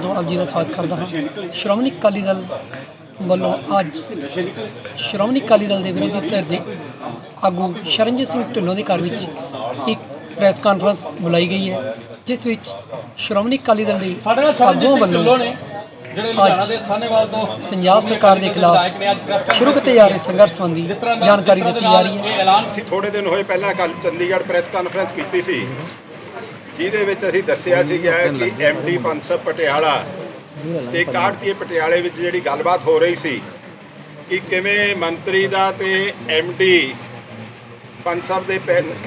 तो आप जी का स्वागत करता हाँ। श्रोमणी अकाली दल ਵੱਲੋਂ ਅੱਜ ਸ਼੍ਰੋਮਣੀ ਅਕਾਲੀ ਦਲ ਦੇ ਵਿਰੋਧੀ ਧਿਰ ਦੇ ਆਗੂ ਸ਼ਰਨਜੀਤ ਸਿੰਘ ਢਿੱਲੋਂ ਦੇ ਘਰ ਵਿੱਚ ਇੱਕ ਪ੍ਰੈਸ ਕਾਨਫਰੰਸ ਬੁਲਾਈ ਗਈ ਹੈ, ਜਿਸ ਵਿੱਚ ਸ਼੍ਰੋਮਣੀ ਅਕਾਲੀ ਦਲ ਦੇ ਆਗੂਆਂ ਵੱਲੋਂ ਪੰਜਾਬ ਸਰਕਾਰ ਦੇ ਖਿਲਾਫ ਸ਼ੁਰੂ ਕੀਤੇ ਜਾ ਰਹੇ ਸੰਘਰਸ਼ ਸੰਬੰਧੀ ਜਾਣਕਾਰੀ ਦਿੱਤੀ ਜਾ ਰਹੀ ਹੈ। ਅਸੀਂ ਥੋੜੇ ਦਿਨ ਹੋਏ ਪਹਿਲਾਂ ਕੱਲ੍ਹ ਚੰਡੀਗੜ੍ਹ ਪ੍ਰੈਸ ਕਾਨਫਰੰਸ ਕੀਤੀ ਸੀ, ਜਿਹਦੇ ਵਿੱਚ ਅਸੀਂ ਦੱਸਿਆ ਸੀਗਾ ਕਿ MD ਪੰਸਬ ਪਟਿਆਲਾ ਤੇ ਕਾੜਤੀਏ ਪਟਿਆਲੇ ਵਿੱਚ ਜਿਹੜੀ ਗੱਲਬਾਤ ਹੋ ਰਹੀ ਸੀ ਕਿ ਕਿਵੇਂ ਮੰਤਰੀ ਦਾ ਤੇ MD ਪੰਸਬ ਦੇ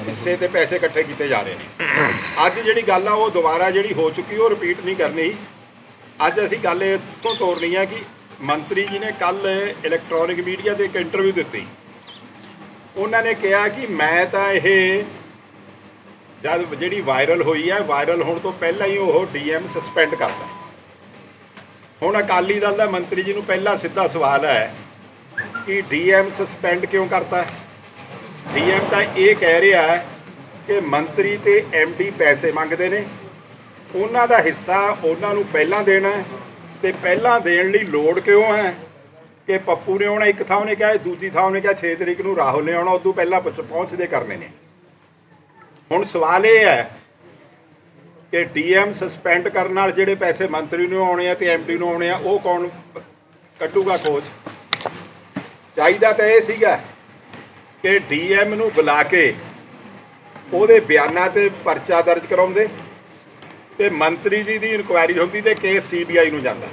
ਹਿੱਸੇ ਤੇ ਪੈਸੇ ਇਕੱਠੇ ਕੀਤੇ ਜਾ ਰਹੇ ਨੇ। ਅੱਜ ਜਿਹੜੀ ਗੱਲ ਆ ਉਹ ਦੁਬਾਰਾ ਜਿਹੜੀ ਹੋ ਚੁੱਕੀ ਉਹ ਰਿਪੀਟ ਨਹੀਂ ਕਰਨੀ। ਅੱਜ ਅਸੀਂ ਗੱਲ ਇੱਥੋਂ ਤੋਰਨੀ ਆ ਕਿ ਮੰਤਰੀ ਜੀ ਨੇ ਕੱਲ੍ਹ ਇਲੈਕਟ੍ਰੋਨਿਕ ਮੀਡੀਆ 'ਤੇ ਇੱਕ ਇੰਟਰਵਿਊ ਦਿੱਤੀ। ਉਹਨਾਂ ਨੇ ਕਿਹਾ ਕਿ ਮੈਂ ਤਾਂ ਇਹ ਜਦ ਜਿਹੜੀ ਵਾਇਰਲ ਹੋਈ ਹੈ, ਵਾਇਰਲ ਹੋਣ ਤੋਂ ਪਹਿਲਾਂ ਹੀ ਉਹ DM ਸਸਪੈਂਡ ਕਰਤਾ। ਹੁਣ ਅਕਾਲੀ ਦਲ ਦਾ ਮੰਤਰੀ ਜੀ ਨੂੰ ਪਹਿਲਾ ਸਿੱਧਾ ਸਵਾਲ ਹੈ ਕਿ DM ਸਸਪੈਂਡ ਕਿਉਂ ਕਰਤਾ। DM ਤਾਂ ਇਹ ਕਹਿ ਰਿਹਾ ਹੈ ਕਿ ਮੰਤਰੀ ਤੇ MD ਪੈਸੇ ਮੰਗਦੇ ਨੇ, ਉਹਨਾਂ ਦਾ ਹਿੱਸਾ ਉਹਨਾਂ ਨੂੰ ਪਹਿਲਾਂ ਦੇਣਾ ਤੇ ਪਹਿਲਾਂ ਦੇਣ ਲਈ ਲੋੜ ਕਿਉਂ ਹੈ ਕਿ ਪੱਪੂ ਨੇ ਆਉਣਾ ਇੱਕ ਥਾਂ, ਉਹਨੇ ਕਿਹਾ ਦੂਜੀ ਥਾਂ ਉਹਨੇ ਕਿਹਾ 6 ਤਰੀਕ ਨੂੰ ਰਾਹੁਲ ਨੇ ਆਉਣਾ, ਉਦੋਂ ਪਹਿਲਾਂ ਪਹੁੰਚਦੇ ਕਰਨੇ ਨੇ। ਹੁਣ ਸਵਾਲ ਇਹ ਹੈ ਕਿ DM ਸਸਪੈਂਡ ਕਰਨ ਨਾਲ ਜਿਹੜੇ ਪੈਸੇ ਮੰਤਰੀ ਨੂੰ ਆਉਣੇ ਆ ਤੇ MD ਨੂੰ ਆਉਣੇ ਆ, ਉਹ ਕੌਣ ਕੱਢੂਗਾ ਖੋਜ। ਚਾਹੀਦਾ ਤਾਂ ਇਹ ਸੀਗਾ ਕਿ DM ਨੂੰ ਬੁਲਾ ਕੇ ਉਹਦੇ ਬਿਆਨਾਂ 'ਤੇ ਪਰਚਾ ਦਰਜ ਕਰਾਉਂਦੇ ਤੇ ਮੰਤਰੀ ਜੀ ਦੀ ਇਨਕੁਆਇਰੀ ਹੁੰਦੀ ਤੇ ਕੇਸ CBI ਨੂੰ ਜਾਂਦਾ,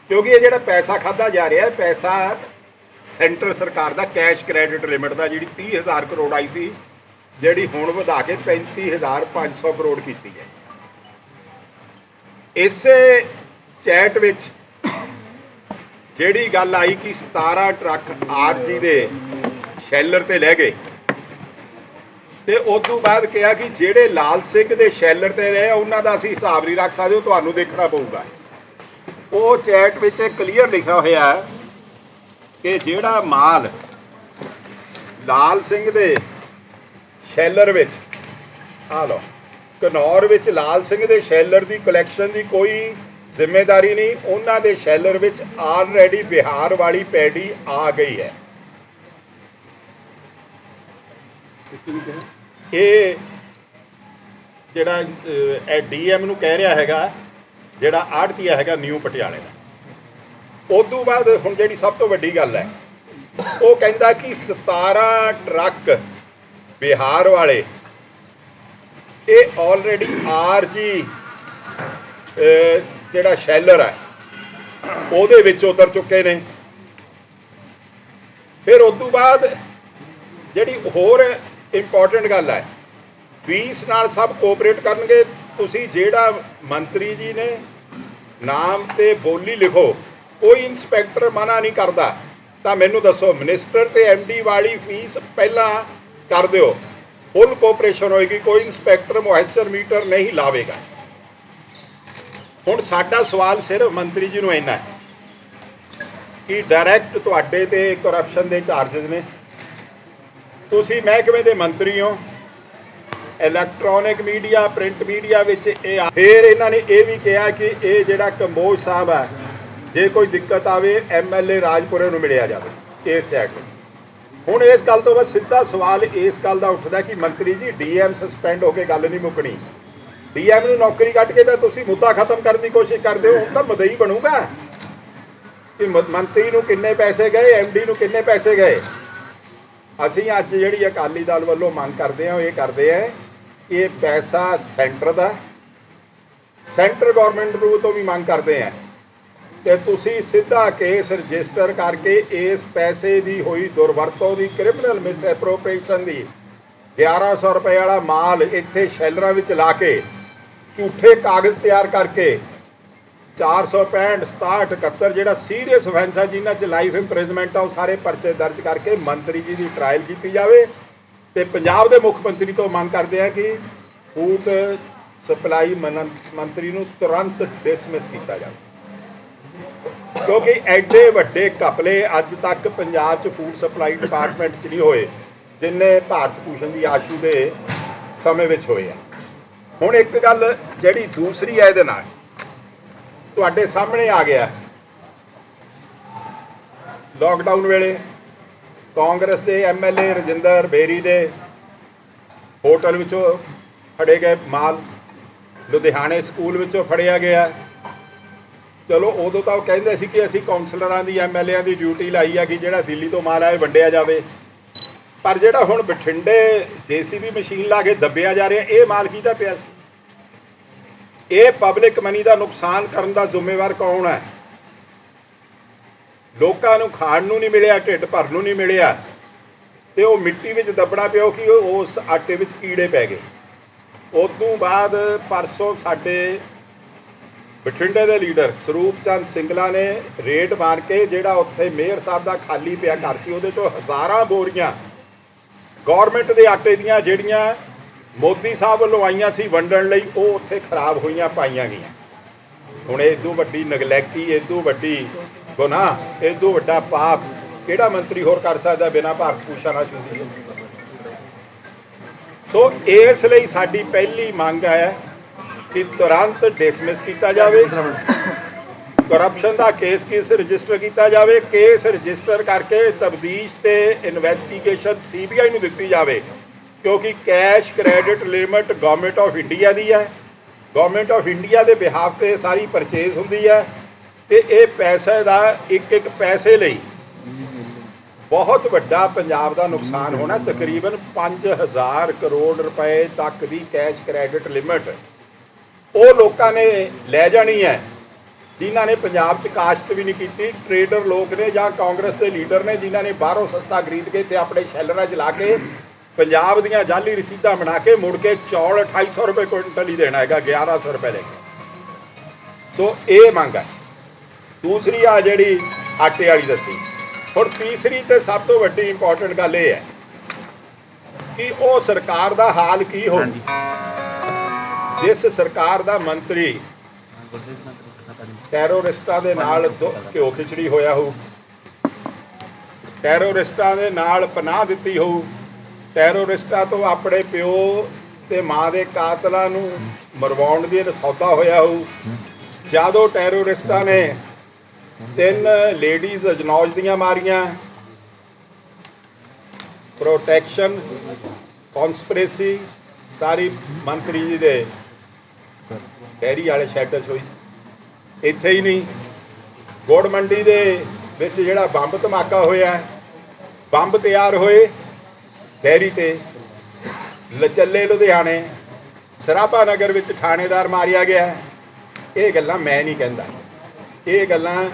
ਕਿਉਂਕਿ ਇਹ ਜਿਹੜਾ ਪੈਸਾ ਖਾਧਾ ਜਾ ਰਿਹਾ ਪੈਸਾ ਸੈਂਟਰ ਸਰਕਾਰ ਦਾ ਕੈਸ਼ ਕ੍ਰੈਡਿਟ ਲਿਮਿਟ ਦਾ, ਜਿਹੜੀ 30,000 ਕਰੋੜ ਆਈ ਸੀ, ਜਿਹੜੀ ਹੁਣ ਵਧਾ ਕੇ 35,500 ਕਰੋੜ ਕੀਤੀ ਹੈ। ਇਸੇ ਚੈਟ ਵਿੱਚ ਜਿਹੜੀ ਗੱਲ ਆਈ ਕਿ 17 ਟਰੱਕ RG ਦੇ ਸ਼ੈਲਰ ਤੇ ਲੈ ਗਏ ਤੇ ਉਸ ਤੋਂ ਬਾਅਦ ਕਿਹਾ ਕਿ ਜਿਹੜੇ ਲਾਲ ਸਿੰਘ ਦੇ ਸ਼ੈਲਰ ਤੇ ਰਹੇ ਉਹਨਾਂ ਦਾ ਅਸੀਂ ਹਿਸਾਬ ਨਹੀਂ ਰੱਖ ਸਕਦੇ, ਉਹ ਤੁਹਾਨੂੰ ਦੇਖਣਾ ਪਊਗਾ। ਉਹ ਚੈਟ ਵਿੱਚ ਕਲੀਅਰ ਲਿਖਿਆ ਹੋਇਆ ਹੈ ਕਿ ਜਿਹੜਾ ਮਾਲ ਲਾਲ ਸਿੰਘ ਦੇ ਸ਼ੈਲਰ ਵਿੱਚ, ਆ ਲਓ, ਘਨੌਰ ਵਿੱਚ ਲਾਲ ਸਿੰਘ ਦੇ ਸ਼ੈਲਰ ਦੀ ਕਲੈਕਸ਼ਨ ਦੀ ਕੋਈ ਜ਼ਿੰਮੇਵਾਰੀ ਨਹੀਂ, ਉਹਨਾਂ ਦੇ ਸ਼ੈਲਰ ਵਿੱਚ ਆਲਰੇਡੀ ਬਿਹਾਰ ਵਾਲੀ ਪੈਡੀ ਆ ਗਈ ਹੈ। ਇਹ ਜਿਹੜਾ DM ਨੂੰ ਕਹਿ ਰਿਹਾ ਹੈਗਾ, ਜਿਹੜਾ ਆੜਤੀਆ ਹੈਗਾ ਨਿਊ ਪਟਿਆਲੇ ਦਾ। ਉਸ ਤੋਂ ਬਾਅਦ ਹੁਣ ਜਿਹੜੀ ਸਭ ਤੋਂ ਵੱਡੀ ਗੱਲ ਹੈ, ਉਹ ਕਹਿੰਦਾ ਕਿ 17 ਟਰੱਕ ਬਿਹਾਰ ਵਾਲੇ ਇਹ ਆਲਰੇਡੀ RG ਜਿਹੜਾ ਸ਼ੈਲਰ ਹੈ ਉਹਦੇ ਵਿੱਚ ਉਤਰ ਚੁੱਕੇ ਨੇ। ਫਿਰ ਉਸ ਤੋਂ ਬਾਅਦ ਜਿਹੜੀ ਹੋਰ ਇੰਪੋਰਟੈਂਟ ਗੱਲ ਹੈ, ਫੀਸ ਨਾਲ ਸਭ ਕੋਆਪਰੇਟ ਕਰਨਗੇ। ਤੁਸੀਂ ਜਿਹੜਾ ਮੰਤਰੀ ਜੀ ਨੇ ਨਾਮ ਤੇ ਬੋਲੀ ਲਿਖੋ, ਕੋਈ ਇੰਸਪੈਕਟਰ ਮਨਾ ਨਹੀਂ ਕਰਦਾ, ਤਾਂ ਮੈਨੂੰ ਦੱਸੋ ਮਿਨਿਸਟਰ ਤੇ MD ਵਾਲੀ ਫੀਸ ਪਹਿਲਾਂ ਕਰ ਦਿਓ, ਫੁੱਲ ਕੋਆਪਰੇਸ਼ਨ ਹੋਏਗੀ, ਕੋਈ ਇੰਸਪੈਕਟਰ ਮੋਇਸਚਰ ਮੀਟਰ ਨਹੀਂ ਲਾਵੇਗਾ। ਹੁਣ ਸਾਡਾ ਸਵਾਲ ਸਿਰਫ ਮੰਤਰੀ ਜੀ ਨੂੰ ਇੰਨਾ ਹੈ ਕਿ ਡਾਇਰੈਕਟ ਤੁਹਾਡੇ ਤੇ ਕਰਪਸ਼ਨ ਦੇ ਚਾਰਜਸ ਨੇ, ਤੁਸੀਂ ਮਹਿਕਮੇ ਦੇ ਮੰਤਰੀ ਹੋ, ਇਲੈਕਟ੍ਰੋਨਿਕ ਮੀਡੀਆ ਪ੍ਰਿੰਟ ਮੀਡੀਆ ਵਿੱਚ ਇਹ। ਫਿਰ ਇਹਨਾਂ ਨੇ ਇਹ ਵੀ ਕਿਹਾ ਕਿ ਇਹ ਜਿਹੜਾ ਕੰਬੋਜ ਸਾਹਿਬ ਹੈ, ਜੇ ਕੋਈ ਦਿੱਕਤ ਆਵੇ MLA ਰਾਜਪੁਰੇ ਨੂੰ ਮਿਲਿਆ ਜਾਵੇ ਇਸ ਚੈਟ ਵਿੱਚ। ਹੁਣ ਇਸ ਗੱਲ ਤੋਂ ਬਾਅਦ ਸਿੱਧਾ ਸਵਾਲ ਇਸ ਗੱਲ ਦਾ ਉੱਠਦਾ ਕਿ ਮੰਤਰੀ ਜੀ DM ਸਸਪੈਂਡ ਹੋ ਕੇ ਗੱਲ ਨਹੀਂ ਮੁੱਕਣੀ। DM ਨੂੰ ਨੌਕਰੀ ਕੱਢ ਕੇ ਤਾਂ ਤੁਸੀਂ ਮੁੱਦਾ ਖਤਮ ਕਰਨ ਦੀ ਕੋਸ਼ਿਸ਼ ਕਰਦੇ ਹੋ, ਹੁਣ ਤਾਂ ਮਦਈ ਬਣੂਗਾ ਕਿ ਮੰਤਰੀ ਨੂੰ ਕਿੰਨੇ ਪੈਸੇ ਗਏ, MD ਨੂੰ ਕਿੰਨੇ ਪੈਸੇ ਗਏ। ਅਸੀਂ ਅੱਜ ਜਿਹੜੀ ਅਕਾਲੀ ਦਲ ਵੱਲੋਂ ਮੰਗ ਕਰਦੇ ਹਾਂ ਉਹ ਇਹ ਕਰਦੇ ਹਾਂ, ਇਹ ਪੈਸਾ ਸੈਂਟਰ ਦਾ, ਸੈਂਟਰ ਗੌਰਮੈਂਟ ਨੂੰ ਤੋਂ ਵੀ ਮੰਗ ਕਰਦੇ ਹਾਂ ਕਿ ਤੁਸੀਂ ਸਿੱਧਾ ਕੇਸ ਰਜਿਸਟਰ ਕਰਕੇ ਇਸ ਪੈਸੇ ਦੀ ਹੋਈ ਦੁਰਵਰਤੋਂ ਦੀ, ਕ੍ਰਿਮੀਨਲ ਮਿਸਐਪਰੋਪ੍ਰੀਏਸ਼ਨ ਦੀ, 1100 ਰੁਪਏ ਵਾਲਾ ਮਾਲ ਇੱਥੇ ਸ਼ੈਲਰਾਂ ਵਿੱਚ ਲਾ ਕੇ ਝੂਠੇ ਕਾਗਜ਼ ਤਿਆਰ ਕਰਕੇ 465, 67, 71 ਜਿਹੜਾ ਸੀਰੀਅਸ offense ਹੈ, ਜਿਨ੍ਹਾਂ 'ਚ ਲਾਈਫ ਇੰਪ੍ਰਿਜ਼ਨਮੈਂਟ ਆ, ਉਹ ਸਾਰੇ ਪਰਚੇ ਦਰਜ ਕਰਕੇ ਮੰਤਰੀ ਜੀ ਦੀ ਟਰਾਇਲ ਕੀਤੀ ਜਾਵੇ। ਤੇ ਪੰਜਾਬ ਦੇ ਮੁੱਖ ਮੰਤਰੀ ਤੋਂ ਮੰਗ ਕਰਦੇ ਆ ਕਿ ਫੂਡ ਸਪਲਾਈ ਮੰਤਰੀ ਨੂੰ ਤੁਰੰਤ ਡਿਸਮਿਸ ਕੀਤਾ ਜਾਵੇ, ਕਿਉਂਕਿ ਐਡੇ ਵੱਡੇ ਘਪਲੇ ਅੱਜ ਤੱਕ ਪੰਜਾਬ 'ਚ ਫੂਡ ਸਪਲਾਈ ਡਿਪਾਰਟਮੈਂਟ 'ਚ ਨਹੀਂ ਹੋਏ ਜਿੰਨੇ ਭਾਰਤ ਭੂਸ਼ਣ ਦੀ ਆਸ਼ੂ ਦੇ ਸਮੇਂ ਵਿੱਚ ਹੋਏ ਆ। ਹੁਣ ਇੱਕ ਗੱਲ ਜਿਹੜੀ ਦੂਸਰੀ ਹੈ ਇਹਦੇ ਨਾਲ ਤੁਹਾਡੇ ਸਾਹਮਣੇ ਆ ਗਿਆ। ਲਾਕਡਾਊਨ ਵੇਲੇ ਕਾਂਗਰਸ ਦੇ MLA ਰਜਿੰਦਰ ਬੇਰੀ ਦੇ ਹੋਟਲ ਵਿੱਚੋਂ ਫੜੇ ਗਏ ਮਾਲ, ਲੁਧਿਆਣੇ ਸਕੂਲ ਵਿੱਚੋਂ ਫੜਿਆ ਗਿਆ। ਚਲੋ ਉਦੋਂ ਤਾਂ ਉਹ ਕਹਿੰਦੇ ਸੀ ਕਿ ਅਸੀਂ ਕੌਂਸਲਰਾਂ ਦੀ MLAਆਂ ਦੀ ਡਿਊਟੀ ਲਾਈ ਆ ਕਿ ਜਿਹੜਾ ਦਿੱਲੀ ਤੋਂ ਮਾਲ ਆਏ ਵੰਡਿਆ ਜਾਵੇ, ਪਰ ਜਿਹੜਾ ਹੁਣ ਬਠਿੰਡੇ JCB ਮਸ਼ੀਨ ਲਾ ਕੇ ਦੱਬਿਆ ਜਾ ਰਿਹਾ, ਇਹ ਮਾਲ ਕਿਹਦਾ ਪਿਆ ਸੀ? ਇਹ ਪਬਲਿਕ ਮਨੀ ਦਾ ਨੁਕਸਾਨ ਕਰਨ ਦਾ ਜ਼ਿੰਮੇਵਾਰ ਕੌਣ ਹੈ? ਲੋਕਾਂ ਨੂੰ ਖਾਣ ਨੂੰ ਨਹੀਂ ਮਿਲਿਆ, ਢਿੱਡ ਭਰਨ ਨੂੰ ਨਹੀਂ ਮਿਲਿਆ, ਤੇ ਉਹ ਮਿੱਟੀ ਵਿੱਚ ਦੱਬਣਾ ਪਿਆ ਕਿ ਉਸ ਆਟੇ ਵਿੱਚ ਕੀੜੇ ਪੈ ਗਏ। ਉਦੋਂ ਬਾਅਦ ਪਰਸੋਂ ਸਾਡੇ ਬਠਿੰਡੇ ਦੇ ਲੀਡਰ ਸਰੂਪ ਚੰਦ ਸਿੰਗਲਾ ਨੇ ਰੇਡ ਮਾਰ ਕੇ ਜਿਹੜਾ ਉੱਥੇ ਮੇਅਰ ਸਾਹਿਬ ਦਾ ਖਾਲੀ ਪਿਆ ਘਰ ਸੀ, ਉਹਦੇ ਚੋਂ ਹਜ਼ਾਰਾਂ ਬੋਰੀਆਂ ਗੌਰਮੈਂਟ ਦੇ ਆਟੇ ਦੀਆਂ ਜਿਹੜੀਆਂ ਮੋਦੀ ਸਾਹਿਬ ਵੱਲੋਂ ਆਈਆਂ ਸੀ ਵੰਡਣ ਲਈ, ਉਹ ਉੱਥੇ ਖਰਾਬ ਹੋਈਆਂ ਪਾਈਆਂ ਗਈਆਂ। ਹੁਣ ਇਦੋਂ ਵੱਡੀ ਨਗਲੈਕੀ, ਇਦੋਂ ਵੱਡੀ ਗੁਨਾਹ, ਇਦੋਂ ਵੱਡਾ ਪਾਪ ਕਿਹੜਾ ਮੰਤਰੀ ਹੋਰ ਕਰ ਸਕਦਾ ਬਿਨਾਂ ਭਾਰਤ ਭੂਸ਼ਣ ਆਸ਼ੂ ਦੇ? ਸੋ ਇਸ ਲਈ ਸਾਡੀ ਪਹਿਲੀ ਮੰਗ ਹੈ ਕਿ ਤੁਰੰਤ ਡਿਸਮਿਸ ਕੀਤਾ ਜਾਵੇ, ਕਰਪਸ਼ਨ ਦਾ ਕੇਸ ਰਜਿਸਟਰ ਕੀਤਾ ਜਾਵੇ, ਕੇਸ ਰਜਿਸਟਰ ਕਰਕੇ ਤਬਦੀਸ਼ ਤੇ ਇਨਵੈਸਟੀਗੇਸ਼ਨ CBI ਨੂੰ ਦਿੱਤੀ ਜਾਵੇ, ਕਿਉਂਕਿ cash credit limit government of India ਦੀ ਹੈ। ਗਵਰਨਮੈਂਟ ਆਫ ਇੰਡੀਆ ਦੇ ਬਿਹਾਫ ਤੇ ਸਾਰੀ ਪਰਚੇਜ਼ ਹੁੰਦੀ ਹੈ, ਤੇ ਇਹ ਪੈਸੇ ਦਾ ਇੱਕ ਪੈਸੇ ਲਈ ਬਹੁਤ ਵੱਡਾ ਪੰਜਾਬ ਦਾ ਨੁਕਸਾਨ ਹੋਣਾ। ਤਕਰੀਬਨ 5000 ਕਰੋੜ ਰੁਪਏ ਤੱਕ ਦੀ ਕੈਸ਼ ਕ੍ਰੈਡਿਟ ਲਿਮਿਟ ਉਹ ਲੋਕਾਂ ਨੇ ਲੈ ਜਾਣੀ ਹੈ ਜਿਨ੍ਹਾਂ ਨੇ ਪੰਜਾਬ 'ਚ ਕਾਸ਼ਤ ਵੀ ਨਹੀਂ ਕੀਤੀ। ਟਰੇਡਰ ਲੋਕ ਨੇ ਜਾਂ ਕਾਂਗਰਸ ਦੇ ਲੀਡਰ ਨੇ ਜਿਨ੍ਹਾਂ ਨੇ ਬਾਹਰੋਂ ਸਸਤਾ ਖਰੀਦ ਕੇ ਤੇ ਆਪਣੇ ਸ਼ੈਲਰਾਂ 'ਚ ਲਾ ਕੇ ਪੰਜਾਬ ਦੀਆਂ ਜਾਲੀ ਰਸੀਦਾਂ ਬਣਾ ਕੇ ਮੁੜ ਕੇ ਚੌਲ 2800 ਰੁਪਏ ਕੁਇੰਟਲ ਹੀ ਦੇਣਾ ਹੈਗਾ, 1100 ਰੁਪਏ ਲੈ ਕੇ। ਸੋ ਇਹ ਮੰਗ ਹੈ। ਦੂਸਰੀ ਆ ਜਿਹੜੀ ਆਟੇ ਵਾਲੀ ਦੱਸੀ। ਹੁਣ ਤੀਸਰੀ ਤੇ ਸਭ ਤੋਂ ਵੱਡੀ ਇੰਪੋਰਟੈਂਟ ਗੱਲ ਇਹ ਹੈ ਕਿ ਉਹ ਸਰਕਾਰ ਦਾ ਹਾਲ ਕੀ ਹੋ, ਜਿਸ ਸਰਕਾਰ ਦਾ ਮੰਤਰੀ ਟੈਰੋਰਿਸਟਾਂ ਦੇ ਨਾਲ ਘਿਓ ਖਿਚੜੀ ਹੋਇਆ ਹੋਊ, ਟੈਰੋਰਿਸਟਾਂ ਦੇ ਨਾਲ ਪਨਾਹ ਦਿੱਤੀ ਹੋਊ, ਟੈਰੋਰਿਸਟਾਂ ਤੋਂ ਆਪਣੇ ਪਿਓ ਤੇ ਮਾਂ ਦੇ ਕਾਤਲਾਂ ਨੂੰ ਮਰਵਾਉਣ ਦੀ ਸੌਦਾ ਹੋਇਆ ਹੋਊ। ਜਦੋਂ ਟੈਰੋਰਿਸਟਾਂ ਨੇ 3 ਲੇਡੀਜ਼ ਅਜਨੌਜ ਦੀਆਂ ਮਾਰੀਆਂ, ਪ੍ਰੋਟੈਕਸ਼ਨ ਕੌਨਸਪੀਰੇਸੀ ਸਾਰੀ ਮੰਤਰੀ ਜੀ ਦੇ ਡੈਰੀ ਵਾਲੇ ਸ਼ੈੱਡ 'ਚ ਹੋਈ। ਇੱਥੇ ਹੀ ਨਹੀਂ, ਗੁੜ ਮੰਡੀ ਦੇ ਵਿੱਚ ਜਿਹੜਾ ਬੰਬ ਧਮਾਕਾ ਹੋਇਆ, ਬੰਬ ਤਿਆਰ ਹੋਏ ਡੈਰੀ ਤੇ, ਲਚੱਲੇ ਲੁਧਿਆਣੇ, ਸਰਾਭਾ ਨਗਰ ਵਿੱਚ ਥਾਣੇਦਾਰ ਮਾਰਿਆ ਗਿਆ। ਇਹ ਗੱਲਾਂ ਮੈਂ ਨਹੀਂ ਕਹਿੰਦਾ, ਇਹ ਗੱਲਾਂ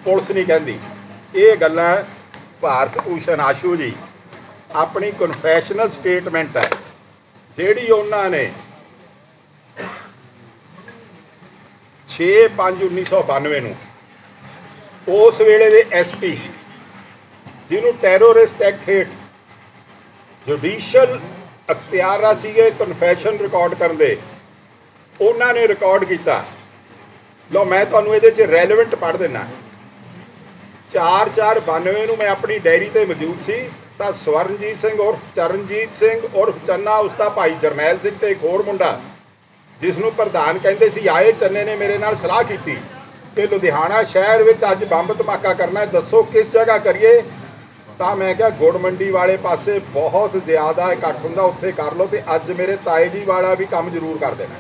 ਪੁਲਿਸ ਨਹੀਂ ਕਹਿੰਦੀ, ਇਹ ਗੱਲਾਂ ਭਾਰਤ ਭੂਸ਼ਣ ਆਸ਼ੂ ਜੀ ਆਪਣੀ ਕਨਫੈਸ਼ਨਲ ਸਟੇਟਮੈਂਟ ਹੈ ਜਿਹੜੀ ਉਹਨਾਂ ਨੇ 6/5/1992 ਨੂੰ ਉਸ ਵੇਲੇ ਦੇ SP ਜਿਹਨੂੰ ਟੈਰੋਰਿਸਟ ਐਕਟ ਹੇਠ ਜੁਡੀਸ਼ੀਅਲ ਅਖਤਿਆਰ ਸੀਗੇ ਕਨਫੈਸ਼ਨ ਰਿਕਾਰਡ ਕਰਨ ਦੇ, ਉਹਨਾਂ ਨੇ ਰਿਕਾਰਡ ਕੀਤਾ। ਲਓ ਮੈਂ ਤੁਹਾਨੂੰ ਇਹਦੇ 'ਚ ਰੈਲੇਵੈਂਟ ਪੜ੍ਹ ਦਿੰਦਾ। 4/4/92 ਨੂੰ ਮੈਂ ਆਪਣੀ ਡਾਇਰੀ ਤੇ ਮੌਜੂਦ ਸੀ ਤਾਂ ਸਵਰਨਜੀਤ ਸਿੰਘ ਉਰਫ ਚਰਨਜੀਤ ਸਿੰਘ ਉਰਫ ਚੰਨਾ, ਉਸਦਾ ਭਾਈ ਜਰਨੈਲ ਸਿੰਘ ਤੇ ਇੱਕ ਹੋਰ ਮੁੰਡਾ ਜਿਸ ਨੂੰ ਪ੍ਰਧਾਨ ਕਹਿੰਦੇ ਸੀ, ਆਏ ਚੰਨੇ ਨੇ ਮੇਰੇ ਨਾਲ ਸਲਾਹ ਕੀਤੀ ਕਿ ਲੁਧਿਆਣਾ ਸ਼ਹਿਰ ਵਿੱਚ ਅੱਜ ਬੰਬ ਧਮਾਕਾ ਕਰਨਾ ਹੈ, ਦੱਸੋ ਕਿਸ ਜਗ੍ਹਾ ਕਰੀਏ। ਤਾਂ ਮੈਂ ਕਿਹਾ ਗੁੜ ਮੰਡੀ ਵਾਲੇ ਪਾਸੇ ਬਹੁਤ ਜ਼ਿਆਦਾ ਇਕੱਠ ਹੁੰਦਾ, ਉੱਥੇ ਕਰ ਲਓ। ਤੇ ਅੱਜ ਮੇਰੇ ਤਾਏ ਜੀ ਵਾਲਾ ਵੀ ਕੰਮ ਜ਼ਰੂਰ ਕਰ ਦੇਣਾ।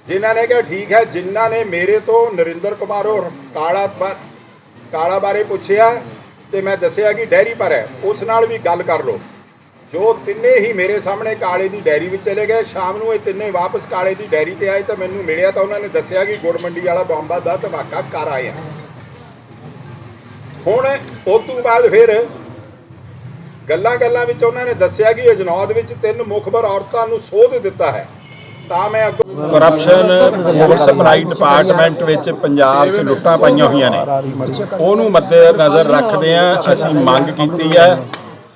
ਜਿਨ੍ਹਾਂ ਨੇ ਕਿਹਾ ਠੀਕ ਹੈ, ਜਿਨ੍ਹਾਂ ਨੇ ਮੇਰੇ ਤੋਂ ਨਰਿੰਦਰ ਕੁਮਾਰ ਔਰ ਕਾਲਾ ਬਾਰੇ ਪੁੱਛਿਆ ਤੇ ਮੈਂ ਦੱਸਿਆ ਕਿ ਡੈਰੀ ਪਰ ਹੈ, ਉਸ ਨਾਲ ਵੀ ਗੱਲ ਕਰ ਲਓ। ਜੋ ਤਿੰਨੇ ਹੀ ਮੇਰੇ ਸਾਹਮਣੇ ਕਾਲੇ ਦੀ ਡੈਰੀ ਵਿੱਚ ਚਲੇ ਗਏ। ਸ਼ਾਮ ਨੂੰ ਇਹ ਤਿੰਨੇ ਵਾਪਸ ਕਾਲੇ ਦੀ ਡੈਰੀ ਤੇ ਆਏ ਤਾਂ ਮੈਨੂੰ ਮਿਲਿਆ ਤਾਂ ਉਹਨਾਂ ਨੇ ਦੱਸਿਆ ਕਿ ਗੁੜ ਮੰਡੀ ਵਾਲਾ ਬੰਬਾਂ ਦਾ ਧਮਾਕਾ ਕਰ ਆਏ ਆ। ਹੁਣ ਉਸ ਤੋਂ ਬਾਅਦ ਫਿਰ ਗੱਲਾਂ ਵਿੱਚ ਉਹਨਾਂ ਨੇ ਦੱਸਿਆ ਕਿ ਅਜਨੌਦ ਵਿੱਚ 3 ਮੁਖਬਰ ਔਰਤਾਂ ਨੂੰ ਸੋਧ ਦਿੱਤਾ ਹੈ। ਤਾਂ ਮੈਂ ਕਰਪਸ਼ਨ ਫੂਡ ਸਪਲਾਈ ਡਿਪਾਰਟਮੈਂਟ ਵਿੱਚ ਪੰਜਾਬ 'ਚ ਲੁੱਟਾਂ ਪਾਈਆਂ ਹੋਈਆਂ ਨੇ, ਉਹਨੂੰ ਮੱਦੇ ਨਜ਼ਰ ਰੱਖਦਿਆਂ ਅਸੀਂ ਮੰਗ ਕੀਤੀ ਹੈ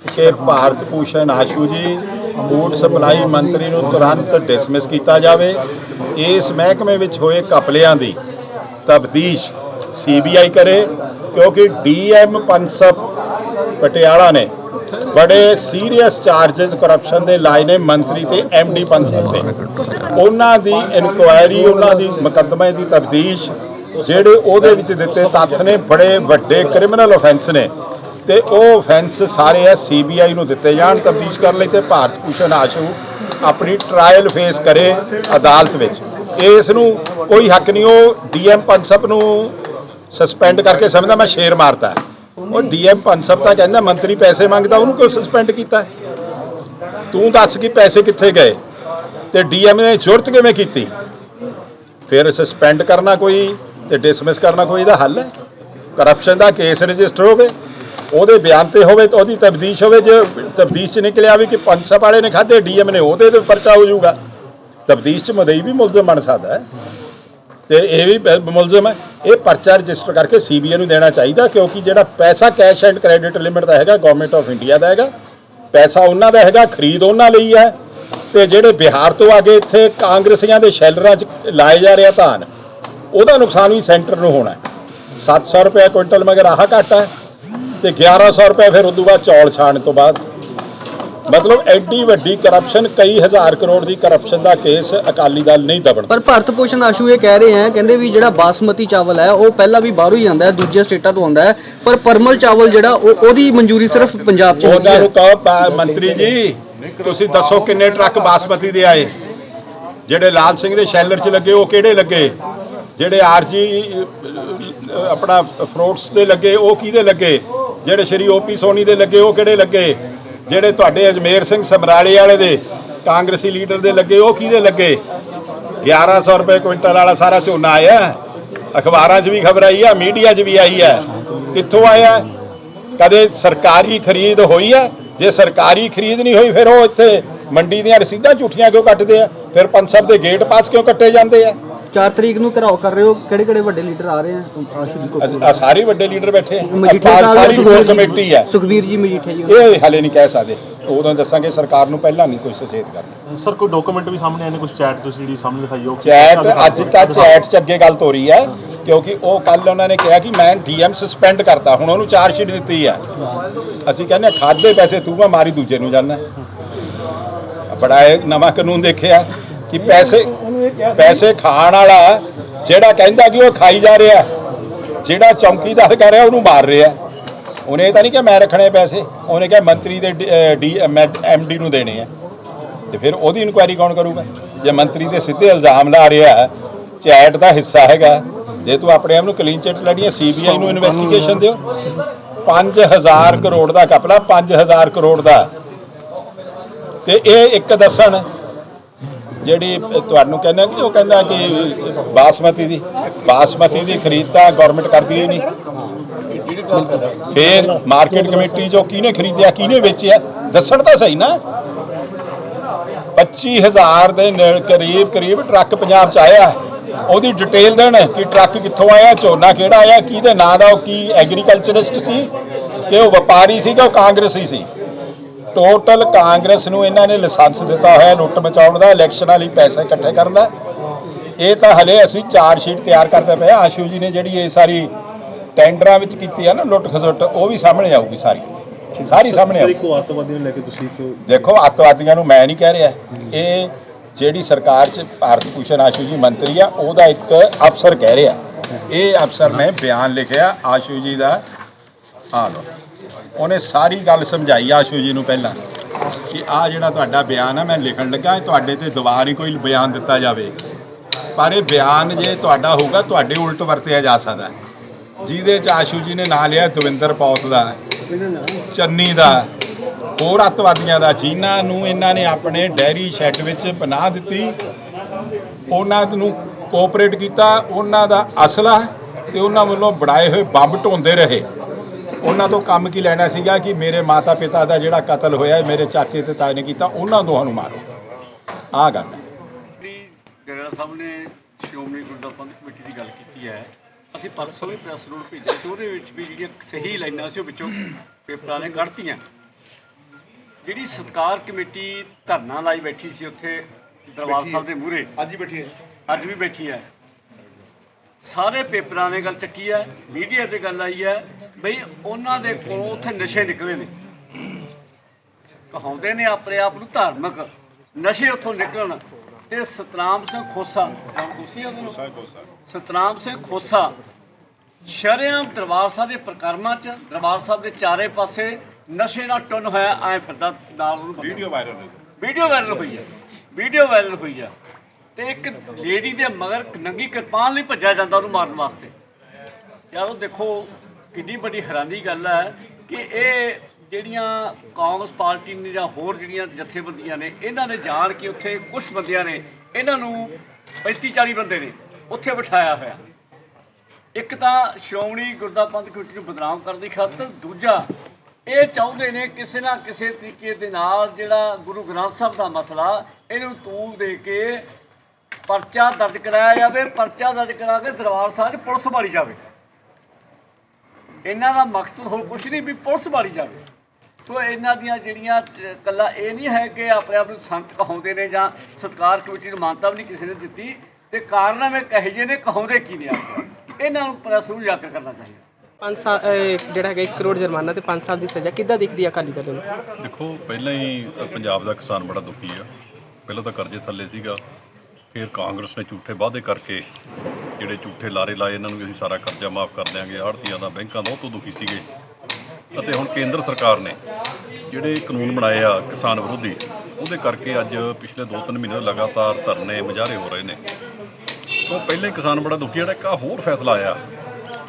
ਕਿ ਭਾਰਤ ਭੂਸ਼ਣ ਆਸ਼ੂ ਜੀ ਫੂਡ ਸਪਲਾਈ ਮੰਤਰੀ ਨੂੰ ਤੁਰੰਤ ਡਿਸਮਿਸ ਕੀਤਾ ਜਾਵੇ। ਇਸ ਮਹਿਕਮੇ ਵਿੱਚ ਹੋਏ ਘਪਲਿਆਂ ਦੀ ਤਫਤੀਸ਼ CBI ਕਰੇ, ਕਿਉਂਕਿ DM ਪੰਸਪ ਪਟਿਆਲਾ ਨੇ बड़े सीरीयस चार्जेस करप्शन ਦੇ ਲਾਏ ਨੇ ਮੰਤਰੀ ਤੇ ਐਮਡੀ ਪੰਸਲ ਤੇ। ਉਹਨਾਂ ਦੀ ਇਨਕੁਆਇਰੀ, ਉਹਨਾਂ ਦੀ ਮੁਕੱਦਮੇ ਦੀ ਤਫਤੀਸ਼ ਜਿਹੜੇ ਉਹਦੇ ਵਿੱਚ ਦਿੱਤੇ ਤੱਥ ਨੇ ਬੜੇ ਵੱਡੇ ਕ੍ਰਿਮੀਨਲ ਆਫੈਂਸ ਨੇ ਤੇ ਉਹ ਆਫੈਂਸ ਸਾਰੇ ਆ ਸੀਬੀਆਈ ਨੂੰ ਦਿੱਤੇ ਜਾਣ ਤਫਤੀਸ਼ ਕਰਨ ਲਈ ਤੇ ਭਾਰਤ ਭੂਸ਼ਣ ਆਸ਼ੂ ਆਪਣੀ ਟ੍ਰਾਇਲ ਫੇਸ ਕਰੇ ਅਦਾਲਤ ਵਿੱਚ। ਇਸ ਨੂੰ ਕੋਈ ਹੱਕ ਨਹੀਂ ਉਹ ਡੀਐਮ ਪੰਸਪ ਨੂੰ ਸਸਪੈਂਡ ਕਰਕੇ ਸਮਝਦਾ ਮੈਂ ਸ਼ੇਰ ਮਾਰਤਾ। ਉਹ ਡੀਐਮ ਪੰਸਪ ਤਾਂ ਕਹਿੰਦਾ ਮੰਤਰੀ ਪੈਸੇ ਮੰਗਦਾ, ਉਹਨੂੰ ਕਿਉਂ ਸਸਪੈਂਡ ਕੀਤਾ? ਤੂੰ ਦੱਸ ਕਿ ਪੈਸੇ ਕਿੱਥੇ ਗਏ ਤੇ ਡੀਐਮ ਨੇ ਜ਼ਰੂਰਤ ਕਿਵੇਂ ਕੀਤੀ? ਫਿਰ ਸਸਪੈਂਡ ਕਰਨਾ ਕੋਈ ਤੇ ਡਿਸਮਿਸ ਕਰਨਾ ਕੋਈ ਇਹਦਾ ਹੱਲ ਹੈ? ਕਰਪਸ਼ਨ ਦਾ ਕੇਸ ਰਜਿਸਟਰ ਹੋਵੇ, ਉਹਦੇ ਬਿਆਨ ਤੇ ਹੋਵੇ ਤਾਂ ਉਹਦੀ ਤਫਤੀਸ਼ ਹੋਵੇ। ਜੇ ਤਫਤੀਸ਼ 'ਚ ਨਿਕਲਿਆ ਵੀ ਕਿ ਪੰਸਪ ਵਾਲੇ ਨੇ ਖਾਧੇ, ਡੀਐਮ ਨੇ ਉਹਦੇ ਤੇ ਪਰਚਾ ਹੋ ਜਾਊਗਾ। ਤਫਤੀਸ਼ 'ਚ ਮਦਈ ਵੀ ਮੁਲਜ਼ਮ ਬਣ ਸਕਦਾ ਹੈ ਤੇ ਇਹ ਵੀ ਮੁਲਜ਼ਮ ਹੈ। ਇਹ ਪਰਚਾ ਰਜਿਸਟਰ ਕਰਕੇ ਸੀਬੀਆਈ ਨੂੰ ਦੇਣਾ ਚਾਹੀਦਾ, ਕਿਉਂਕਿ ਜਿਹੜਾ ਪੈਸਾ ਕੈਸ਼ ਐਂਡ ਕ੍ਰੈਡਿਟ ਲਿਮਿਟ ਦਾ ਹੈਗਾ ਗਵਰਨਮੈਂਟ ਆਫ ਇੰਡੀਆ ਦਾ ਹੈਗਾ, ਪੈਸਾ ਉਹਨਾਂ ਦਾ ਹੈਗਾ, ਖਰੀਦ ਉਹਨਾਂ ਲਈ ਹੈ। ਤੇ ਜਿਹੜੇ ਬਿਹਾਰ ਤੋਂ ਆ ਕੇ ਇੱਥੇ ਕਾਂਗਰਸੀਆਂ ਦੇ ਸ਼ੈਲਰਾਂ 'ਚ ਲਾਏ ਜਾ ਰਿਹਾ ਧਾਨ, ਉਹਦਾ ਨੁਕਸਾਨ ਵੀ ਸੈਂਟਰ ਨੂੰ ਹੋਣਾ। 700 ਰੁਪਏ ਕੁਇੰਟਲ ਮਗਰ ਆਹ ਘੱਟ ਹੈ ਤੇ 1100 ਰੁਪਏ ਫਿਰ ਉਦੋਂ ਬਾਅਦ ਚੌਲ ਛਾਣ ਤੋਂ ਬਾਅਦ। ਮਤਲਬ ਐਡੀ ਵੱਡੀ ਕਰਪਸ਼ਨ, ਕਈ ਹਜ਼ਾਰ ਕਰੋੜ ਦੀ ਕਰਪਸ਼ਨ ਦਾ ਕੇਸ ਅਕਾਲੀ ਦਲ ਨਹੀਂ ਦਬਣ। ਪਰ ਭਾਰਤ ਭੂਸ਼ਣ ਆਸ਼ੂ ਇਹ ਕਹਿ ਰਹੇ ਹੈ, ਕਹਿੰਦੇ ਵੀ ਜਿਹੜਾ ਬਾਸਮਤੀ ਚਾਵਲ ਹੈ ਉਹ ਪਹਿਲਾਂ ਵੀ ਬਾਹਰੋਂ ਹੀ ਆਉਂਦਾ ਹੈ, ਦੂਜੇ ਸਟੇਟਾਂ ਤੋਂ ਆਉਂਦਾ ਹੈ, ਪਰ ਪਰਮਲ ਚਾਵਲ ਜਿਹੜਾ ਉਹਦੀ ਮਨਜ਼ੂਰੀ ਸਿਰਫ ਪੰਜਾਬ 'ਚ ਉਹਨਾਂ ਨੂੰ ਕਹੋ ਮੰਤਰੀ ਜੀ ਤੁਸੀਂ ਦੱਸੋ ਕਿੰਨੇ ਟਰੱਕ ਬਾਸਮਤੀ ਦੇ ਆਏ? ਜਿਹੜੇ ਲਾਲ ਸਿੰਘ ਦੇ ਸ਼ੈਲਰ 'ਚ ਲੱਗੇ ਉਹ ਕਿਹੜੇ ਲੱਗੇ? ਜਿਹੜੇ ਆਰਜੀ ਆਪਣਾ ਫਰੂਟਸ ਦੇ ਲੱਗੇ ਉਹ ਕਿਹਦੇ ਲੱਗੇ? ਜਿਹੜੇ ਸ਼੍ਰੀ ਓਪੀ ਸੋਨੀ ਦੇ ਲੱਗੇ ਉਹ ਕਿਹੜੇ ਲੱਗੇ? ਜਿਹੜੇ ਤੁਹਾਡੇ ਅਜਮੇਰ ਸਿੰਘ ਸਮਰਾਲੇ ਵਾਲੇ ਦੇ ਕਾਂਗਰਸੀ ਲੀਡਰ ਦੇ ਲੱਗੇ ਉਹ ਕਿਹਦੇ ਲੱਗੇ? 1100 ਰੁਪਏ ਕੁਇੰਟਲ ਵਾਲਾ ਸਾਰਾ ਝੋਨਾ ਆਇਆ, ਅਖਬਾਰਾਂ 'ਚ ਵੀ ਖਬਰ ਆਈ ਹੈ, ਮੀਡੀਆ 'ਚ ਵੀ ਆਈ ਹੈ। ਕਿੱਥੋਂ ਆਇਆ? ਕਦੇ ਸਰਕਾਰੀ ਖਰੀਦ ਹੋਈ ਹੈ? ਜੇ ਸਰਕਾਰੀ ਖਰੀਦ ਨਹੀਂ ਹੋਈ ਫਿਰ ਉਹ ਇੱਥੇ ਮੰਡੀ ਦੀਆਂ ਰਸੀਦਾਂ ਝੂਠੀਆਂ ਕਿਉਂ ਕੱਟਦੇ ਆ? ਫਿਰ ਪੰਸਬ ਦੇ ਗੇਟ ਪਾਸ ਕਿਉਂ ਕੱਟੇ ਜਾਂਦੇ ਆ? 4 ਤਰੀਕ ਨੂੰ ਘਰਾਓ ਕਰ ਰਹੇ ਹੋ, ਕਿਹੜੇ ਕਿਹੜੇ ਵੱਡੇ ਲੀਡਰ ਆ ਰਹੇ ਆ ਆਸ਼ੂ ਦੀ ਕੋਲ? ਸਾਰੇ ਵੱਡੇ ਲੀਡਰ ਬੈਠੇ ਆ, ਮਜੀਠੀਆ ਸਾਰੀ ਕੋਰ ਕਮੇਟੀ ਹੈ। ਸੁਖਬੀਰ ਜੀ ਮਜੀਠੀਆ ਜੀ ਇਹ ਹਾਲੇ ਨਹੀਂ ਕਹਿ ਸਕਦੇ, ਉਦੋਂ ਦੱਸਾਂਗੇ। ਸਰਕਾਰ ਨੂੰ ਪਹਿਲਾਂ ਨਹੀਂ ਕੋਈ ਸੁਚੇਤ ਕਰਨਾ। ਸਰ ਕੋਈ ਡਾਕੂਮੈਂਟ ਵੀ ਸਾਹਮਣੇ ਆਏ ਨੇ, ਕੁਝ ਚੈਟ ਤੁਸੀਂ ਜਿਹੜੀ ਸਾਹਮਣੇ ਦਿਖਾਈ ਹੋ? ਚੈਟ ਅੱਜ ਤੱਕ ਚੈਟ 'ਚ ਅੱਗੇ ਗੱਲ ਹੋ ਰਹੀ ਹੈ, ਕਿਉਂਕਿ ਉਹ ਕੱਲ ਉਹਨਾਂ ਨੇ ਕਿਹਾ ਕਿ ਮੈਂ ਡੀਐਮ ਸਸਪੈਂਡ ਕਰਤਾ, ਹੁਣ ਉਹਨੂੰ ਚਾਰਜ ਸ਼ੀਟ ਦਿੱਤੀ ਹੈ। ਅਸੀਂ ਕਹਿੰਦੇ ਖਾਦੇ ਪੈਸੇ ਤੂੰ ਮਾਰੀ ਦੂਜੇ ਨੂੰ ਜਾਣਾ। ਬੜਾ ਇਹ ਨਵਾਂ ਕਾਨੂੰਨ ਦੇਖਿਆ ਕਿ ਪੈਸੇ ਖਾਣ ਵਾਲਾ ਜਿਹੜਾ ਕਹਿੰਦਾ ਕਿ ਉਹ ਖਾਈ ਜਾ ਰਿਹਾ, ਜਿਹੜਾ ਚੌਂਕੀਦਾਰ ਕਰ ਰਿਹਾ ਉਹਨੂੰ ਮਾਰ ਰਿਹਾ। ਉਹਨੇ ਇਹ ਤਾਂ ਨਹੀਂ ਕਿ ਮੈਂ ਰੱਖਣੇ ਪੈਸੇ, ਉਹਨੇ ਕਿਹਾ ਮੰਤਰੀ ਦੇ ਐਮਡੀ ਨੂੰ ਦੇਣੇ ਆ। ਤੇ ਫਿਰ ਉਹਦੀ ਇਨਕੁਆਇਰੀ ਕੌਣ ਕਰੂਗਾ? ਜੇ ਮੰਤਰੀ ਦੇ ਸਿੱਧੇ ਇਲਜ਼ਾਮ ਲਾ ਰਿਹਾ, ਚੈਟ ਦਾ ਹਿੱਸਾ ਹੈਗਾ, ਜੇ ਤੂੰ ਆਪਣੇ ਆਪ ਨੂੰ ਕਲੀਨ ਚਿੱਟ ਲੈਣੀ ਹੈ ਸੀਬੀਆਈ ਨੂੰ ਇਨਵੈਸਟੀਗੇਸ਼ਨ ਦਿਓ। 5000 ਕਰੋੜ ਦਾ ਕਪਲਾ, 5000 ਕਰੋੜ ਦਾ। ਤੇ ਇਹ ਇੱਕ ਦੱਸਣ ਜਿਹੜੀ ਤੁਹਾਨੂੰ ਕਹਿੰਦਾ ਕਿ ਉਹ ਕਹਿੰਦਾ ਕਿ ਬਾਸਮਤੀ ਦੀ ਖਰੀਦ ਤਾਂ ਗਵਰਨਮੈਂਟ ਕਰਦੀ ਹੀ ਨਹੀਂ। ਫਿਰ ਮਾਰਕੀਟ ਕਮੇਟੀ ਜੋ ਕਿਹਨੇ ਖਰੀਦਿਆ, ਕਿਹਨੇ ਵੇਚਿਆ, ਦੱਸਣ ਤਾਂ ਸਹੀ ਨਾ। 25000 ਦੇ ਕਰੀਬ ਟਰੱਕ ਪੰਜਾਬ 'ਚ ਆਇਆ, ਉਹਦੀ ਡਿਟੇਲ ਦੇਣ ਕਿ ਟਰੱਕ ਕਿੱਥੋਂ ਆਇਆ, ਝੋਨਾ ਕਿਹੜਾ ਆਇਆ, ਕਿਹਦੇ ਨਾਂ ਦਾ, ਉਹ ਕੀ ਐਗਰੀਕਲਚਰਿਸਟ ਸੀ ਕਿ ਉਹ ਵਪਾਰੀ ਸੀ ਕਿ ਉਹ ਕਾਂਗਰਸੀ ਸੀ। ਟੋਟਲ ਕਾਂਗਰਸ ਨੂੰ ਇਹਨਾਂ ਨੇ ਲਾਇਸੈਂਸ ਦਿੱਤਾ ਹੋਇਆ ਲੁੱਟ ਮਚਾਉਣ ਦਾ, ਇਲੈਕਸ਼ਨਾਂ ਲਈ ਪੈਸੇ ਇਕੱਠੇ ਕਰਨ ਦਾ। ਇਹ ਤਾਂ ਹਲੇ ਅਸੀਂ ਚਾਰਜ ਸ਼ੀਟ ਤਿਆਰ ਕਰਦੇ ਪਏ। ਆਸ਼ੂ ਜੀ ਨੇ ਜਿਹੜੀ ਇਹ ਸਾਰੀ ਟੈਂਡਰਾਂ ਵਿੱਚ ਕੀਤੀ ਹੈ ਨਾ ਲੁੱਟ ਖਸੁੱਟ, ਉਹ ਵੀ ਸਾਹਮਣੇ ਆਊਗੀ, ਸਾਰੀ ਸਾਹਮਣੇ ਆਊਗੀ। ਅੱਤਵਾਦੀਆਂ ਨੂੰ ਲੈ ਕੇ ਤੁਸੀਂ ਦੇਖੋ, ਅੱਤਵਾਦੀਆਂ ਨੂੰ ਮੈਂ ਨਹੀਂ ਕਹਿ ਰਿਹਾ, ਇਹ ਜਿਹੜੀ ਸਰਕਾਰ 'ਚ ਭਾਰਤ ਭੂਸ਼ਣ ਆਸ਼ੂ ਜੀ ਮੰਤਰੀ ਆ, ਉਹਦਾ ਇੱਕ ਅਫਸਰ ਕਹਿ ਰਿਹਾ। ਇਹ ਅਫਸਰ ਨੇ ਬਿਆਨ ਲਿਖਿਆ ਆਸ਼ੂ ਜੀ ਦਾ, ਆ ਲਓ, ਉਹਨੇ ਸਾਰੀ ਗੱਲ ਸਮਝਾਈ ਆਸ਼ੂ ਜੀ ਨੂੰ ਪਹਿਲਾਂ ਕਿ ਆਹ ਜਿਹੜਾ ਤੁਹਾਡਾ ਬਿਆਨ ਆ ਮੈਂ ਲਿਖਣ ਲੱਗਾ, ਇਹ ਤੁਹਾਡੇ ਤੇ ਦੁਬਾਰਾ ਹੀ ਕੋਈ ਬਿਆਨ ਦਿੱਤਾ ਜਾਵੇ, ਪਰ ਇਹ ਬਿਆਨ ਜੇ ਤੁਹਾਡਾ ਹੋਊਗਾ ਤੁਹਾਡੇ ਉਲਟ ਵਰਤਿਆ ਜਾ ਸਕਦਾ। ਜਿਹਦੇ 'ਚ ਆਸ਼ੂ ਜੀ ਨੇ ਨਾਂ ਲਿਆ ਦਵਿੰਦਰ ਪੌਤ ਦਾ, ਚੰਨੀ ਦਾ, ਹੋਰ ਅੱਤਵਾਦੀਆਂ ਦਾ, ਜਿਨ੍ਹਾਂ ਨੂੰ ਇਹਨਾਂ ਨੇ ਆਪਣੇ ਡੈਰੀ ਸ਼ੈੱਡ ਵਿੱਚ ਪਨਾਹ ਦਿੱਤੀ, ਉਹਨਾਂ ਨੂੰ ਕੋਆਪਰੇਟ ਕੀਤਾ, ਉਹਨਾਂ ਦਾ ਅਸਲਾ ਤੇ ਉਹਨਾਂ ਵੱਲੋਂ ਬਣਾਏ ਹੋਏ ਬੰਬ ਢੋਂਦੇ ਰਹੇ। ਉਹਨਾਂ ਤੋਂ ਕੰਮ ਕੀ ਲੈਣਾ ਸੀਗਾ ਕਿ ਮੇਰੇ ਮਾਤਾ ਪਿਤਾ ਦਾ ਜਿਹੜਾ ਕਤਲ ਹੋਇਆ ਮੇਰੇ ਚਾਚੇ ਤੇ ਤਾਏ ਨੇ ਕੀਤਾ, ਉਹਨਾਂ ਦੋਹਾਂ ਨੂੰ ਮਾਰੋ। ਆਹ ਗੱਲ ਹੈ। ਡੇਰਾ ਸਾਹਿਬ ਨੇ ਸ਼੍ਰੋਮਣੀ ਗੁਰਦੁਆਰਾ ਪ੍ਰਬੰਧਕ ਕਮੇਟੀ ਦੀ ਗੱਲ ਕੀਤੀ ਹੈ। ਅਸੀਂ ਪਰਸੋਂ ਵੀ ਪ੍ਰੈਸ ਨੋਟ ਭੇਜਿਆ ਸੀ, ਉਹਦੇ ਵਿੱਚ ਵੀ ਜਿਹੜੀਆਂ ਸਹੀ ਲਾਈਨਾਂ ਸੀ ਉਹ ਵਿੱਚੋਂ ਪੇਪਰਾਂ ਨੇ ਕੱਢਤੀਆਂ। ਜਿਹੜੀ ਸਤਿਕਾਰ ਕਮੇਟੀ ਧਰਨਾ ਲਾਈ ਬੈਠੀ ਸੀ ਉੱਥੇ ਦਰਬਾਰ ਸਾਹਿਬ ਦੇ ਮੂਹਰੇ, ਅੱਜ ਵੀ ਬੈਠੀ ਹੈ। ਸਾਰੇ ਪੇਪਰਾਂ ਨੇ ਗੱਲ ਚੱਕੀ ਹੈ, ਮੀਡੀਆ ਤੇ ਗੱਲ ਆਈ ਹੈ ਬਈ ਉਹਨਾਂ ਦੇ ਕੋਲੋਂ ਉੱਥੇ ਨਸ਼ੇ ਨਿਕਲੇ ਨੇ। ਕਹਾਉਂਦੇ ਨੇ ਆਪਣੇ ਆਪ ਨੂੰ ਧਾਰਮਿਕ, ਨਸ਼ੇ ਉੱਥੋਂ ਨਿਕਲਣ। ਤੇ ਸਤਨਾਮ ਸਿੰਘ ਖੋਸਾ, ਸਤਨਾਮ ਸਿੰਘ ਖੋਸਾ ਸ਼ਰੇਆਮ ਦਰਬਾਰ ਸਾਹਿਬ ਦੇ ਪ੍ਰਕਰਮਾਂ 'ਚ, ਦਰਬਾਰ ਸਾਹਿਬ ਦੇ ਚਾਰੇ ਪਾਸੇ ਨਸ਼ੇ ਨਾਲ ਟੁੰਨ ਹੋਇਆ ਐਂ ਫਿਰਦਾ ਨਾਲ। ਉਹਨੂੰ ਵੀਡੀਓ ਵਾਇਰਲ ਹੋਈ ਆ ਤੇ ਇੱਕ ਲੇਡੀ ਦੇ ਮਗਰ ਨੰਗੀ ਕਿਰਪਾਨ ਲਈ ਭੱਜਿਆ ਜਾਂਦਾ ਉਹਨੂੰ ਮਾਰਨ ਵਾਸਤੇ। ਯਾਰ ਉਹ ਦੇਖੋ ਕਿੰਨੀ ਵੱਡੀ ਹੈਰਾਨੀ ਗੱਲ ਹੈ ਕਿ ਇਹ ਜਿਹੜੀਆਂ ਕਾਂਗਰਸ ਪਾਰਟੀ ਨੇ ਜਾਂ ਹੋਰ ਜਿਹੜੀਆਂ ਜਥੇਬੰਦੀਆਂ ਨੇ, ਇਹਨਾਂ ਨੇ ਜਾਣ ਕੇ ਉੱਥੇ ਕੁਝ ਬੰਦਿਆਂ ਨੇ ਇਹਨਾਂ ਨੂੰ 35-40 ਬੰਦੇ ਨੇ ਉੱਥੇ ਬਿਠਾਇਆ ਹੋਇਆ। ਇੱਕ ਤਾਂ ਸ਼੍ਰੋਮਣੀ ਗੁਰਦੁਆਰਾ ਪ੍ਰਬੰਧਕ ਕਮੇਟੀ ਨੂੰ ਬਦਨਾਮ ਕਰਨ ਦੀ ਖਾਤਰ, ਦੂਜਾ ਇਹ ਚਾਹੁੰਦੇ ਨੇ ਕਿਸੇ ਨਾ ਕਿਸੇ ਤਰੀਕੇ ਦੇ ਨਾਲ ਜਿਹੜਾ ਗੁਰੂ ਗ੍ਰੰਥ ਸਾਹਿਬ ਦਾ ਮਸਲਾ ਇਹਨੂੰ ਤੂਲ ਦੇ ਕੇ ਪਰਚਾ ਦਰਜ ਕਰਾਇਆ ਜਾਵੇ। ਪਰਚਾ ਦਰਜ ਕਰਾ ਕੇ ਦਰਬਾਰ ਸਾਹਿਬ 'ਚ ਪੁਲਿਸ ਵਾਲੀ ਜਾਵੇ। ਇਹਨਾਂ ਦਾ ਮਕਸਦ ਹੋਰ ਕੁਛ ਨਹੀਂ ਵੀ ਪੁਲਿਸ ਵਾਲੀ ਜਾਵੇ। ਸੋ ਇਹਨਾਂ ਦੀਆਂ ਜਿਹੜੀਆਂ ਕੱਲਾ ਇਹ ਨਹੀਂ ਹੈ ਕਿ ਆਪਣੇ ਆਪ ਨੂੰ ਸੰਤ ਕਹਾਉਂਦੇ ਨੇ ਜਾਂ ਸਤਿਕਾਰ ਕਮੇਟੀ ਨੂੰ ਮਾਨਤਾ ਵੀ ਨਹੀਂ ਕਿਸੇ ਨੇ ਦਿੱਤੀ, ਤੇ ਕਾਰਨਾਮੇ ਕਹੇ ਜਿਹੇ ਨੇ, ਕਹਾਉਂਦੇ ਕੀ ਨੇ ਆਪ। ਇਹਨਾਂ ਨੂੰ ਪ੍ਰੈਸ ਨੂੰ ਉਜਾਗਰ ਕਰਨਾ ਚਾਹੀਦਾ। 5 ਸਾਲ ਜਿਹੜਾ ਹੈਗਾ 1 ਕਰੋੜ ਜੁਰਮਾਨਾ ਤੇ 5 ਸਾਲ ਦੀ ਸਜ਼ਾ ਕਿੱਦਾਂ ਦਿਖਦੀ ਹੈ ਅਕਾਲੀ ਦਲ ਨੂੰ? ਦੇਖੋ, ਪਹਿਲਾਂ ਹੀ ਪੰਜਾਬ ਦਾ ਕਿਸਾਨ ਬੜਾ ਦੁਖੀ ਆ। ਪਹਿਲਾਂ ਤਾਂ ਕਰਜ਼ੇ ਥੱਲੇ ਸੀਗਾ, ਫਿਰ ਕਾਂਗਰਸ ਨੇ ਝੂਠੇ ਵਾਅਦੇ ਕਰਕੇ ਜਿਹੜੇ ਝੂਠੇ ਲਾਰੇ ਲਾਏ ਇਹਨਾਂ ਨੂੰ ਵੀ ਅਸੀਂ ਸਾਰਾ ਕਰਜ਼ਾ ਮਾਫ ਕਰ ਦਿਆਂਗੇ, ਆੜ੍ਹਤੀਆਂ ਦਾ, ਬੈਂਕਾਂ ਦਾ, ਉਹ ਤੋਂ ਦੁਖੀ ਸੀਗੇ। ਅਤੇ ਹੁਣ ਕੇਂਦਰ ਸਰਕਾਰ ਨੇ ਜਿਹੜੇ ਕਾਨੂੰਨ ਬਣਾਏ ਆ ਕਿਸਾਨ ਵਿਰੋਧੀ, ਉਹਦੇ ਕਰਕੇ ਅੱਜ ਪਿਛਲੇ 2-3 ਮਹੀਨੇ ਤੋਂ ਲਗਾਤਾਰ ਧਰਨੇ ਮੁਜ਼ਾਹਰੇ ਹੋ ਰਹੇ ਨੇ। ਉਹ ਪਹਿਲਾਂ ਹੀ ਕਿਸਾਨ ਬੜਾ ਦੁਖੀ। ਜਿਹੜਾ ਇੱਕ ਹੋਰ ਫੈਸਲਾ ਆਇਆ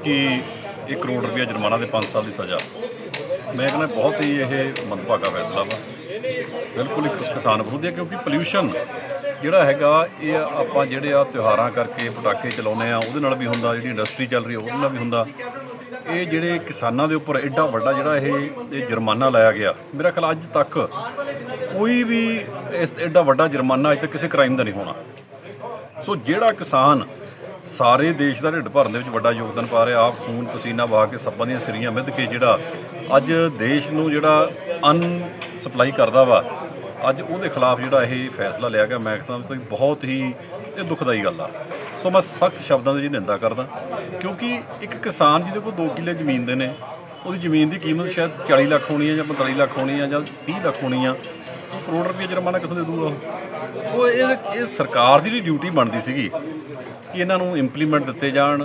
ਕਿ 1 ਕਰੋੜ ਰੁਪਇਆ ਜੁਰਮਾਨਾ ਤੇ 5 ਸਾਲ ਦੀ ਸਜ਼ਾ, ਮੈਂ ਕਹਿੰਦਾ ਬਹੁਤ ਹੀ ਇਹ ਮੰਦਭਾਗਾ ਫੈਸਲਾ ਵਾ। ਬਿਲਕੁਲ ਇੱਕ ਕਿਸਾਨ ਵਿਰੋਧੀ ਹੈ, ਕਿਉਂਕਿ ਪੋਲਿਊਸ਼ਨ ਜਿਹੜਾ ਹੈਗਾ ਇਹ ਆਪਾਂ ਜਿਹੜੇ ਆ ਤਿਉਹਾਰਾਂ ਕਰਕੇ ਪਟਾਕੇ ਚਲਾਉਂਦੇ ਆ ਉਹਦੇ ਨਾਲ ਵੀ ਹੁੰਦਾ, ਜਿਹੜੀ ਇੰਡਸਟਰੀ ਚੱਲ ਰਹੀ ਉਹਦੇ ਨਾਲ ਵੀ ਹੁੰਦਾ। ਇਹ ਜਿਹੜੇ ਕਿਸਾਨਾਂ ਦੇ ਉੱਪਰ ਐਡਾ ਵੱਡਾ ਜਿਹੜਾ ਇਹ ਜੁਰਮਾਨਾ ਲਾਇਆ ਗਿਆ, ਮੇਰਾ ਖਿਆਲ ਅੱਜ ਤੱਕ ਕੋਈ ਵੀ ਇਸ ਐਡਾ ਵੱਡਾ ਜੁਰਮਾਨਾ ਅੱਜ ਤੱਕ ਕਿਸੇ ਕ੍ਰਾਈਮ ਦਾ ਨਹੀਂ ਹੋਣਾ। ਸੋ ਜਿਹੜਾ ਕਿਸਾਨ ਸਾਰੇ ਦੇਸ਼ ਦਾ ਢਿੱਡ ਭਰਨ ਦੇ ਵਿੱਚ ਵੱਡਾ ਯੋਗਦਾਨ ਪਾ ਰਿਹਾ, ਆਪ ਖੂਨ ਪਸੀਨਾ ਵਹਾ ਕੇ ਸੱਬਾਂ ਦੀਆਂ ਸਿਰੀਆਂ ਮਿੱਧ ਕੇ ਜਿਹੜਾ ਅੱਜ ਦੇਸ਼ ਨੂੰ ਜਿਹੜਾ ਅੰਨ ਸਪਲਾਈ ਕਰਦਾ ਵਾ, ਅੱਜ ਉਹਦੇ ਖਿਲਾਫ ਜਿਹੜਾ ਇਹ ਫੈਸਲਾ ਲਿਆ ਗਿਆ, ਮੈਂ ਸਮਝਦਾ ਕਿ ਬਹੁਤ ਹੀ ਇਹ ਦੁਖਦਾਈ ਗੱਲ ਆ। ਸੋ ਮੈਂ ਸਖਤ ਸ਼ਬਦਾਂ ਦੀ ਨਿੰਦਾ ਕਰਦਾ, ਕਿਉਂਕਿ ਇੱਕ ਕਿਸਾਨ ਜਿਹਦੇ ਕੋਲ 2 ਕਿੱਲੇ ਜ਼ਮੀਨ ਦੇ ਨੇ, ਉਹਦੀ ਜ਼ਮੀਨ ਦੀ ਕੀਮਤ ਸ਼ਾਇਦ 40 ਲੱਖ ਹੋਣੀ ਹੈ ਜਾਂ 45 ਲੱਖ ਹੋਣੀ ਹੈ ਜਾਂ 30 ਲੱਖ ਹੋਣੀ ਆ, ਕਰੋੜ ਰੁਪਏ ਜੁਰਮਾਨਾ ਕਿੱਥੋਂ ਦੇ ਦੂਗਾ? ਸੋ ਇਹ ਸਰਕਾਰ ਦੀ ਡਿਊਟੀ ਬਣਦੀ ਸੀਗੀ ਕਿ ਇਹਨਾਂ ਨੂੰ ਇੰਪਲੀਮੈਂਟ ਦਿੱਤੇ ਜਾਣ,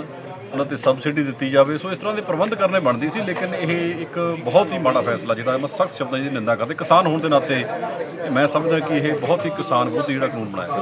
ਉਹਨਾਂ 'ਤੇ ਸਬਸਿਡੀ ਦਿੱਤੀ ਜਾਵੇ। ਸੋ ਇਸ ਤਰ੍ਹਾਂ ਦੇ ਪ੍ਰਬੰਧ ਕਰਨੇ ਬਣਦੀ ਸੀ, ਲੇਕਿਨ ਇਹ ਇੱਕ ਬਹੁਤ ਹੀ ਮਾੜਾ ਫੈਸਲਾ ਜਿਹੜਾ ਮੈਂ ਸਖਤ ਸ਼ਬਦਾਂ ਦੀ ਨਿੰਦਾ ਕਰਦਾ। ਕਿਸਾਨ ਹੋਣ ਦੇ ਨਾਤੇ ਮੈਂ ਸਮਝਦਾ ਕਿ ਇਹ ਬਹੁਤ ਹੀ ਕਿਸਾਨ ਵਿਰੋਧੀ ਜਿਹੜਾ ਕਾਨੂੰਨ ਬਣਾਇਆ ਸੀ।